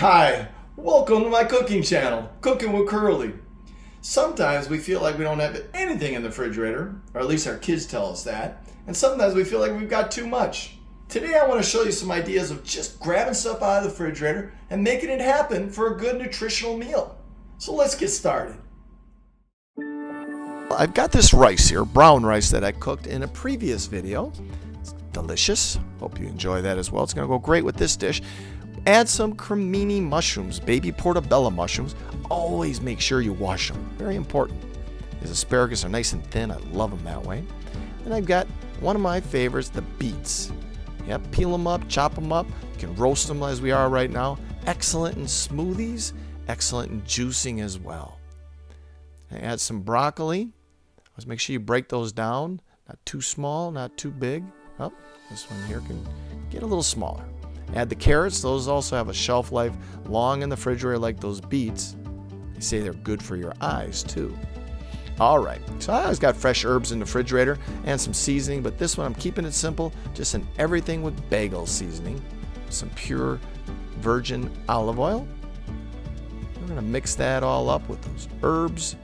Hi, welcome to my cooking channel, Cooking with Curlee. Sometimes we feel like we don't have anything in the refrigerator, or at least our kids tell us that, and sometimes we feel like we've got too much. Today I want to show you some ideas of just grabbing stuff out of the refrigerator and making it happen for a good nutritional meal. So let's get started. I've got this rice here, brown rice, that I cooked in a previous video. It's delicious. Hope you enjoy that as well. It's going to go great with this dish. Add some cremini mushrooms, baby portobello mushrooms. Always make sure you wash them. Very important. These asparagus are nice and thin. I love them that way. And I've got one of my favorites, the beets. Yep, peel them up, chop them up. You can roast them as we are right now. Excellent in smoothies, excellent in juicing as well. I add some broccoli. Let's make sure you break those down. Not too small, not too big. Oh, this one here can get a little smaller. Add the carrots. Those also have a shelf life long in the refrigerator like those beets. They say they're good for your eyes too. All right, so I always got fresh herbs in the refrigerator and some seasoning, but this one I'm keeping it simple, just an everything with bagel seasoning. Some pure virgin olive oil. We're gonna mix that all up with those herbs.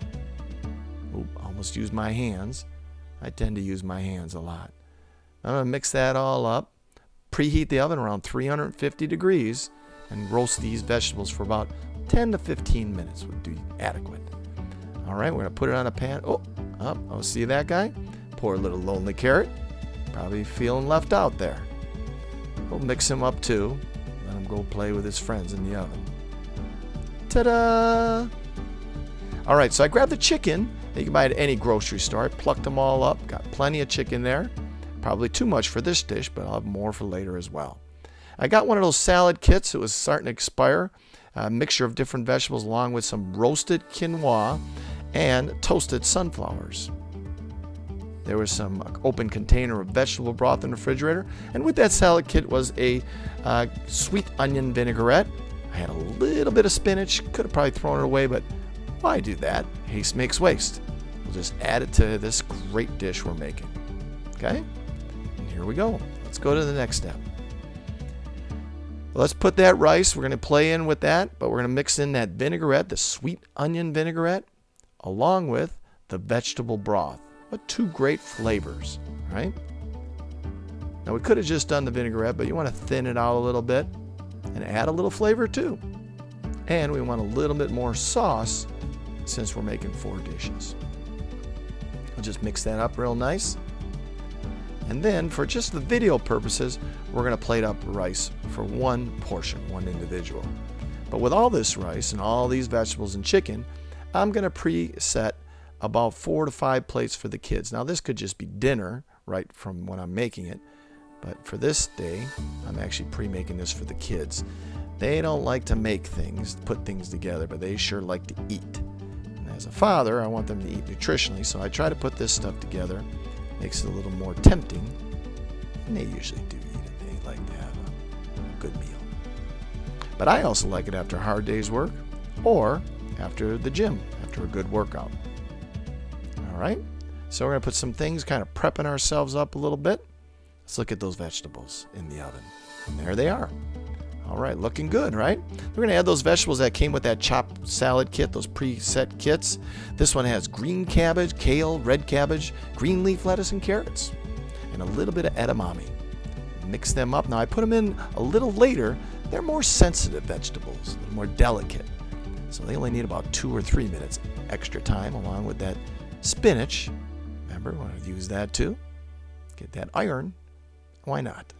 Oop, almost used my hands. I tend to use my hands a lot. I'm gonna mix that all up. Preheat the oven around 350 degrees and roast these vegetables for about 10 to 15 minutes would be adequate. All right, we're going to put it on a pan. Oh, see that guy? Poor little lonely carrot. Probably feeling left out there. We'll mix him up too. Let him go play with his friends in the oven. Ta-da! All right, so I grabbed the chicken that you can buy at any grocery store. I plucked them all up. Got plenty of chicken there. Probably too much for this dish, but I'll have more for later as well. I got one of those salad kits. It was starting to expire. A mixture of different vegetables along with some roasted quinoa and toasted sunflowers. There was some open container of vegetable broth in the refrigerator. And with that salad kit was a sweet onion vinaigrette. I had a little bit of spinach. Could have probably thrown it away, but why do that? Haste makes waste. We'll just add it to this great dish we're making. Okay? Here we go. Let's go to the next step. Let's put that rice. We're going to play in with that, but we're going to mix in that vinaigrette, the sweet onion vinaigrette, along with the vegetable broth. What two great flavors, right? Now we could have just done the vinaigrette, but you want to thin it out a little bit and add a little flavor too. And we want a little bit more sauce since we're making 4 dishes. I'll just mix that up real nice. And then, for just the video purposes, we're going to plate up rice for one portion, one individual. But with all this rice and all these vegetables and chicken, I'm going to preset about 4 to 5 plates for the kids. Now, this could just be dinner, right from when I'm making it. But for this day, I'm actually pre-making this for the kids. They don't like to make things, put things together, but they sure like to eat. And as a father, I want them to eat nutritionally, so I try to put this stuff together. Makes it a little more tempting, and they usually do eat it. They like to have a good meal. But I also like it after a hard day's work or after the gym, after a good workout. All right, so we're going to put some things, kind of prepping ourselves up a little bit. Let's look at those vegetables in the oven. And there they are. All right, looking good, right? We're going to add those vegetables that came with that chopped salad kit, those preset kits. This one has green cabbage, kale, red cabbage, green leaf lettuce, and carrots, and a little bit of edamame. Mix them up. Now, I put them in a little later. They're more sensitive vegetables, a little more delicate. So they only need about 2 or 3 minutes extra time along with that spinach. Remember, we want to use that too. Get that iron. Why not?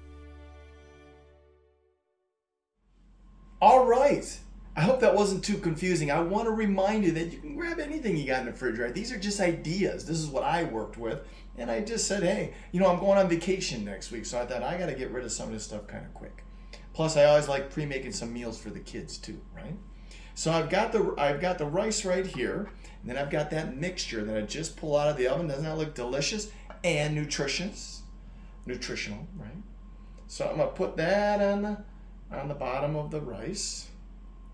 All right. I hope that wasn't too confusing. I want to remind you that you can grab anything you got in the refrigerator. These are just ideas. This is what I worked with. And I just said, hey, I'm going on vacation next week. So I thought I got to get rid of some of this stuff kind of quick. Plus, I always like pre-making some meals for the kids too, right? So I've got the rice right here. And then I've got that mixture that I just pulled out of the oven. Doesn't that look delicious and nutritional, right? So I'm going to put that on the bottom of the rice,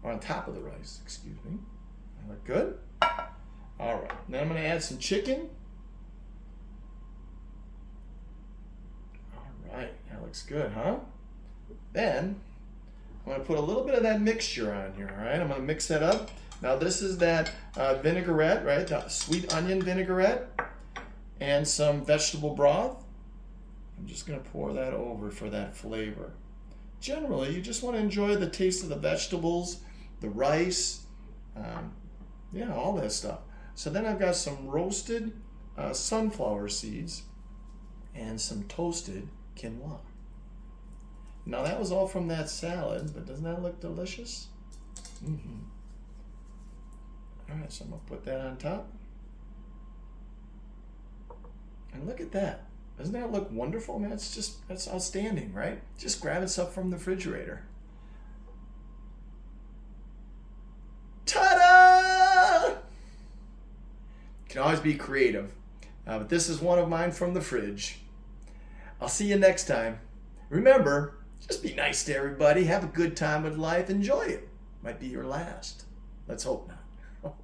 or on top of the rice, excuse me. That look good? All right, then I'm going to add some chicken. All right, that looks good, huh? Then I'm going to put a little bit of that mixture on here, all right? I'm going to mix that up. Now this is that vinaigrette, right? That sweet onion vinaigrette and some vegetable broth. I'm just going to pour that over for that flavor. Generally, you just want to enjoy the taste of the vegetables, the rice, yeah, all that stuff. So then I've got some roasted sunflower seeds and some toasted quinoa. Now that was all from that salad, but doesn't that look delicious? Mm-hmm. All right, so I'm gonna put that on top. And look at that. Doesn't that look wonderful? Man, that's outstanding, right? Just grabbing stuff from the refrigerator. Ta-da! Can always be creative. But this is one of mine from the fridge. I'll see you next time. Remember, just be nice to everybody. Have a good time with life. Enjoy it. Might be your last. Let's hope not.